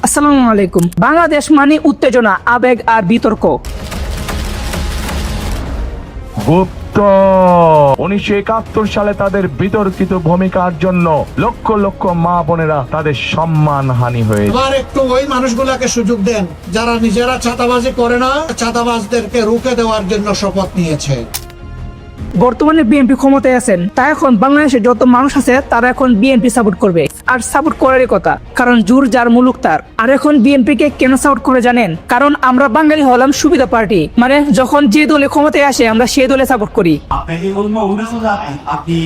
আসসালামু আলাইকুম। বাংলাদেশ মানে উত্তেজনা, আবেগ আর বিতর্ক। গুপ্ত 1971 সালে তাদের বিতর্কিত ভূমিকার জন্য লক্ষ লক্ষ মা বোনেরা তাদের সম্মান হানি হয়েছে। এবার একটু ওই মানুষগুলাকে সুযোগ দেন যারা নিজেরা চাঁদাবাজি করে না, চাঁদাবাজদেরকে রুখে দেওয়ার জন্য শপথ নিয়েছে। বর্তমানে বিএনপি ক্ষমতায় আছেন, তাই এখন বাংলাদেশে যত মানুষ আছে তারা এখন বিএনপি সাপোর্ট করবে, আর সাপোর্ট করারই কথা, কারণ জোর যার মুলুক তার। আর এখন বিএনপি কে কেন সাপোর্ট করে জানেন? কারণ আমরা বাঙালি হলাম সুবিধা পার্টি, মানে যখন যে দলে ক্ষমতায় আসে আমরা সেই দলে সাপোর্ট করি। আপনি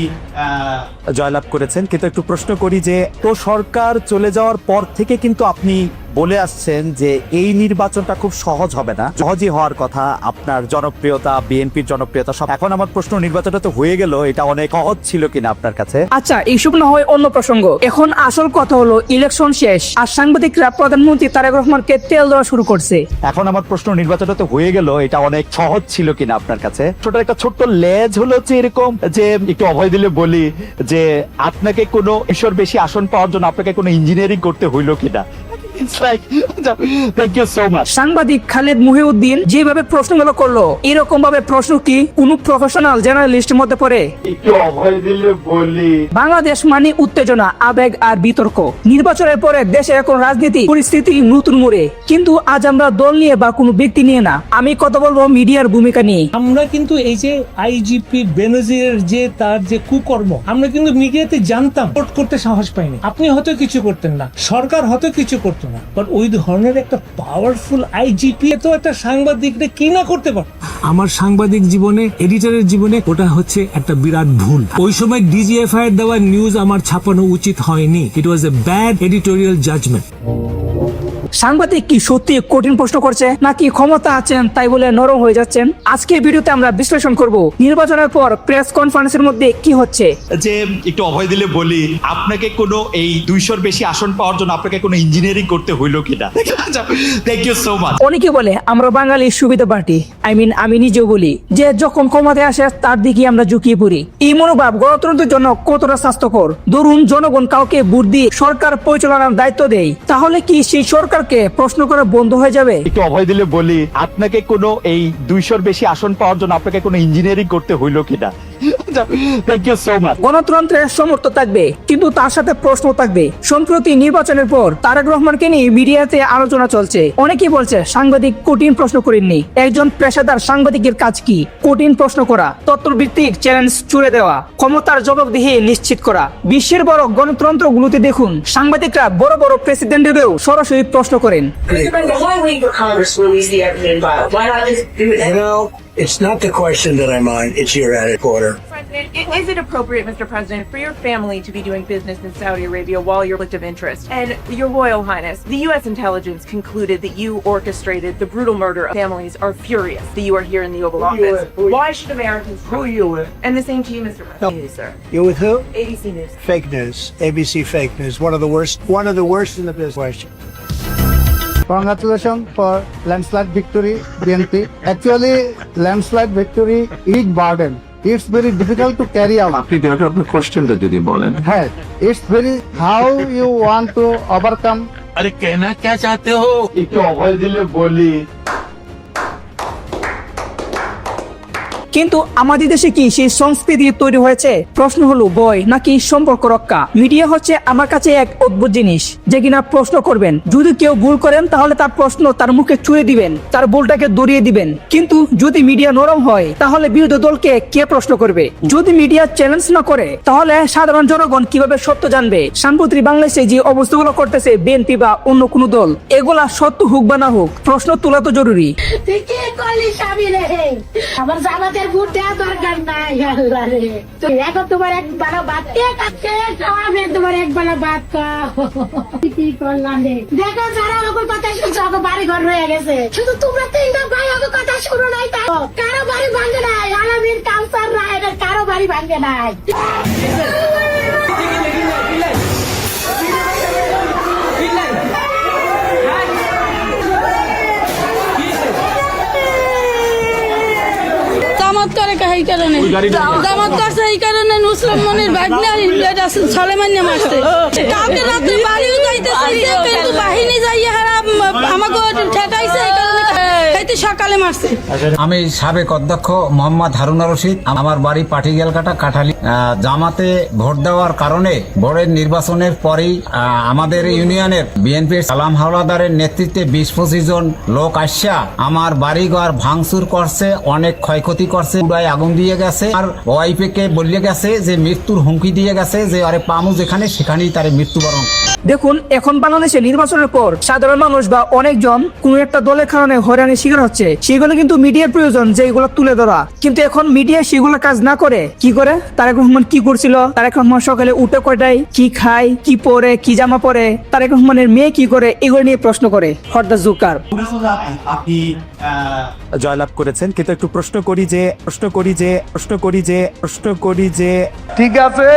জয়লাভ করেছেন, কিন্তু একটু প্রশ্ন করি যে তো সরকার চলে যাওয়ার পর থেকে কিন্তু আপনি বলে আসছেন যে এই নির্বাচনটা খুব সহজ হবে না, সহজই হওয়ার কথা। আপনার জনপ্রিয়তা, বিএনপির জনপ্রিয়তা সব, এখন আমার প্রশ্ন, নির্বাচনটা তো হয়ে গেল, এটা অনেক সহজ ছিল কিনা আপনার কাছে? আচ্ছা, এইসব না হয় অন্য প্রসঙ্গ। এখন আসল কথা হলো ইলেকশন শেষ আর সাংবাদিকরা প্রধানমন্ত্রী তারেক রহমানকে তেল দেওয়া শুরু করছে। এখন আমার প্রশ্ন, নির্বাচনটা তো হয়ে গেল, এটা অনেক সহজ ছিল কিনা আপনার কাছে? ছোট একটা ছোট্ট লেজ হলো যে এরকম যে একটু অভয় দিলে বলি যে আপনাকে কোনো ঈশ্বর বেশি আসন পাওয়ার জন্য আপনাকে কোনো ইঞ্জিনিয়ারিং করতে হইলো কিনা। Thank you so much. সাংবাদিক খালেদ মুহিউদ্দিন যেভাবে প্রশ্নগুলো করলো, এরকম ভাবে প্রশ্ন কি কোন প্রফেশনাল জার্নালিস্টের মধ্যে পড়ে? একটু অভয় দিলে বলি, বাংলাদেশ মানে উত্তেজনা, আবেগ আর বিতর্ক। নির্বাচনের পরে দেশে এখন রাজনীতি পরিস্থিতি নতুন মোড়ে, কিন্তু আজ আমরা দল নিয়ে বা কোনো ব্যক্তি নিয়ে না, আমি কথা বলবো মিডিয়ার ভূমিকা নিয়ে। আমরা কিন্তু এই যে আইজিপি বেনজিরের যে তার যে কুকর্ম, আমরা কিন্তু মিডিয়াতে জানতাম, রিপোর্ট করতে সাহস পাইনি। আপনি হয়তো কিছু করতেন না, সরকার হয়তো কিছু করতো না, বাট ওই ধরনের একটা পাওয়ারফুল আইজিপি তো একটা সাংবাদিকরা কি না করতে পারে। আমার সাংবাদিক জীবনে, এডিটরের জীবনে ওটা হচ্ছে একটা বিরাট ভুল। ওই সময় ডিজিএফআই এর দেওয়া নিউজ আমার ছাপানো উচিত হয়নি। ইট ওয়াজ এ ব্যাড এডিটোরিয়াল জাজমেন্ট। সাংবাদিক কি সত্যি কঠিন প্রশ্ন করছে, নাকি ক্ষমতা আছেন তাই বলে নরম হয়ে যাচ্ছেন? আজকের ভিডিওতে আমরা বিশ্লেষণ করব নির্বাচনের পর প্রেস কনফারেন্সের মধ্যে কি হচ্ছে। যে একটু অভয় দিলে বলি, আপনাকে কোনো এই 200-র বেশি আসন পাওয়ার জন্য আপনাকে কোনো ইঞ্জিনিয়ারিং করতে হইলো কিনা। Thank you so much. অনেকে বলে আমরা বাঙালি সুবিধা পার্টি, আমি নিজেও বলি যে যখন ক্ষমতায় আসে তার দিকে আমরা ঝুঁকিয়ে পড়ি। এই মনোভাব গণতন্ত্রের জন্য কতটা স্বাস্থ্যকর? ধরুন জনগণ কাউকে ভোট দিয়ে সরকার পরিচালনার দায়িত্ব দেয়, তাহলে কি সেই সরকারকে প্রশ্ন করা বন্ধ হয়ে যাবে? একটু অভয় দিলে বলি, আপনাকে কোনো এই 200-র বেশি আসন পাওয়ার জন্য আপনাকে কোনো ইঞ্জিনিয়ারিং করতে হইলো কিনা। Thank you so much. গণতন্ত্রের সমর্থ থাকবে, কিন্তু তার সাথে প্রশ্ন থাকবে। সম্প্রতি নির্বাচনের পর তারেক রহমানকে নিয়ে মিডিয়াতে আলোচনা চলছে। অনেকেই বলছে সাংবাদিক কঠিন প্রশ্ন করেননি। একজন পেশাদার সাংবাদিকের কাজ কি? কঠিন প্রশ্ন করা, তথ্যভিত্তিক চ্যালেঞ্জ ছুড়ে দেওয়া, ক্ষমতার জবাবদিহি নিশ্চিত করা। বিশ্বের বড় গণতন্ত্রগুলোতে দেখুন, সাংবাদিকরা বড় বড় প্রেসিডেন্টদেরও সরাসরি প্রশ্ন করেন। Why wait for Congress to release the evidence file? Why not just do that? You know, it's not the question that I mind, it's your attitude. President, is it appropriate, Mr. President, for your family to be doing business in Saudi Arabia while you're conflict of interest? And Your Royal Highness, the U.S. intelligence concluded that you orchestrated the brutal murder of families are furious that you are here in the Oval Office. Why should Americans Who are you with? And the same to you, Mr. President. News, sir. You with who? ABC News. Fake news. ABC fake news. One of the worst in the business. Question. Congratulations for landslide victory, BNP. Actually, landslide victory is burden. It's very difficult to carry out. আপনি আপনার কোশ্চেনটা যদি বলেন। Hey, it's very how you want to overcome. আরে কেনা কে চাহতে হো? একটু অভয় দিলে বলি, কিন্তু আমাদের দেশে কি সেই সংস্কৃতি তৈরি হয়েছে? প্রশ্ন হলো ভয় নাকি সম্পর্ক রক্ষা? মিডিয়া হচ্ছে আমার কাছে এক অদ্ভুত জিনিস, যে কিনা প্রশ্ন করবেন, যদি কেউ ভুল করেন তাহলে তার প্রশ্ন তার মুখে ছুঁড়ে দিবেন, তার ভুলটাকে দড়িয়ে দিবেন। কিন্তু যদি মিডিয়া নরম হয় তাহলে বিরোধী দলকে কে প্রশ্ন করবে? যদি মিডিয়া চ্যালেঞ্জ না করে তাহলে সাধারণ জনগণ কিভাবে সত্য জানবে? সাম্প্রতিক বাংলাদেশে যে অবস্থাগুলো করতেছে বিএনপি বা অন্য কোনো দল, এগুলা সত্য হোক বা না হোক, প্রশ্ন তোলা তো জরুরি। আমার জামাতের ভোট দেওয়া দরকার নাই। আল্লাহ রে, এখন তোমার এক বেলা ভাত তোমার এক বেলা ভাত কি করলাম রে? দেখো যারা আমার কথা শুনছো, আমার বাড়ি ঘর রয়ে গেছে, শুধু তোমরা তিনটা ভাই আমার কথা শুনো নাই, তা কারো বাড়ি ভাঙে নাই। আলামিন কাউসার রায় কারো বাড়ি ভাঙে নাই। চমৎকার এই কারণে জামাত করছে এই কারণে নুসরাত মনির ভাগ্নে এটা সালেমান্য মারছে কালকে রাতে বাড়িও যাইতে চাইছে কিন্তু বাহিনী যাইয়া হারা আমাকে ঠেকাইছে এই কারণে খাইতে সকালে মারছে। আমি সাবেক অধ্যক্ষ মোহাম্মদ হারুনা রশিদ, আমার বাড়ি পাটিগেলকাটা কাঠালি। জামাতে ভোট দেওয়ার কারণে ভোটের নির্বাচনের পরেই আমাদের ইউনিয়নের বিএনপির সালাম হাওলাদারের নেতৃত্বে 20-25 জন লোক আসা আমার বাড়িঘর ভাঙচুর করছে, অনেক ক্ষয়ক্ষতি করছে, পুরাই আগুন দিয়ে গেছে। আর ওয়াইফকে বলে গেছে যে মৃত্যুর হুমকি দিয়ে গেছে যে আরে পামু যেখানে সেখানেই তার মৃত্যুবরণ। দেখুন, এখন বাংলাদেশে নির্বাচনের পর সাধারণ মানুষ বা অনেকজন কোন একটা দলের কারণে হয়রানির শিকার হচ্ছে, সেগুলো কিন্তু মিডিয়ার প্রয়োজন যে এগুলো তুলে ধরা। কিন্তু এখন মিডিয়া সেগুলো কাজ না করে কি করে, তারেক রহমান কি করছিল, তারেক রহমান সকালে উঠে কয়টায়, কি খায়, কি পরে, কি জামা পরে, তারেক রহমানের মেয়ে কি করে, এগুলো নিয়ে প্রশ্ন করে হরদা জুকার। আপনি জয়লাভ করেছেন, কিন্তু একটু প্রশ্ন করি যে ঠিক আছে,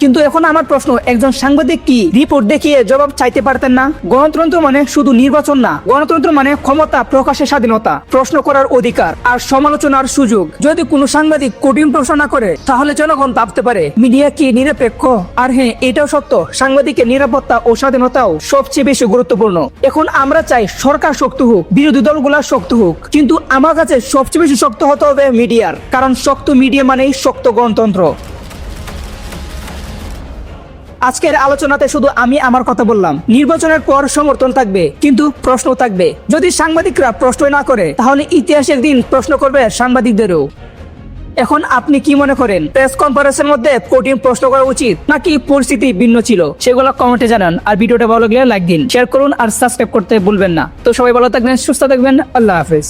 কিন্তু এখন আমার প্রশ্ন, একজন সাংবাদিক কি রিপোর্ট দেখিয়ে জবাব চাইতে পারতেন না? গণতন্ত্র মানে শুধু নির্বাচন না, গণতন্ত্র মানে ক্ষমতা প্রকাশের স্বাধীনতা, প্রশ্ন করার অধিকার আর সমালোচনার সুযোগ। যদি কোনো সাংবাদিক কঠিন প্রশ্ন না করে তাহলে জনগণ ভাবতে পারে মিডিয়া কি নিরপেক্ষ। আর হ্যাঁ, এটাও সত্য, সাংবাদিকের নিরাপত্তা ও স্বাধীনতাও সবচেয়ে বেশি গুরুত্বপূর্ণ। এখন আমরা চাই সরকার শক্ত হোক, বিরোধী দলগুলা শক্ত হোক, কিন্তু আমার কাছে সবচেয়ে বেশি শক্ত হতে হবে মিডিয়ার, কারণ শক্ত মিডিয়া মানেই শক্ত গণতন্ত্র। আজকের আলোচনাতে শুধু আমি আমার কথা বললাম। নির্বাচনের পর সমর্থন থাকবে, কিন্তু প্রশ্ন থাকবে। যদি সাংবাদিকরা প্রশ্ন না করে তাহলে ইতিহাস একদিন প্রশ্ন করবে সাংবাদিকদেরও। এখন আপনি কি মনে করেন, প্রেস কনফারেন্সের মধ্যে কঠিন প্রশ্ন করা উচিত নাকি পরিস্থিতি ভিন্ন ছিল? সেগুলো কমেন্টে জানান। আর ভিডিওটা ভালো লাগলে লাইক দিন, শেয়ার করুন আর সাবস্ক্রাইব করতে ভুলবেন না। তো সবাই ভালো থাকবেন, সুস্থ থাকবেন, আল্লাহ হাফেজ।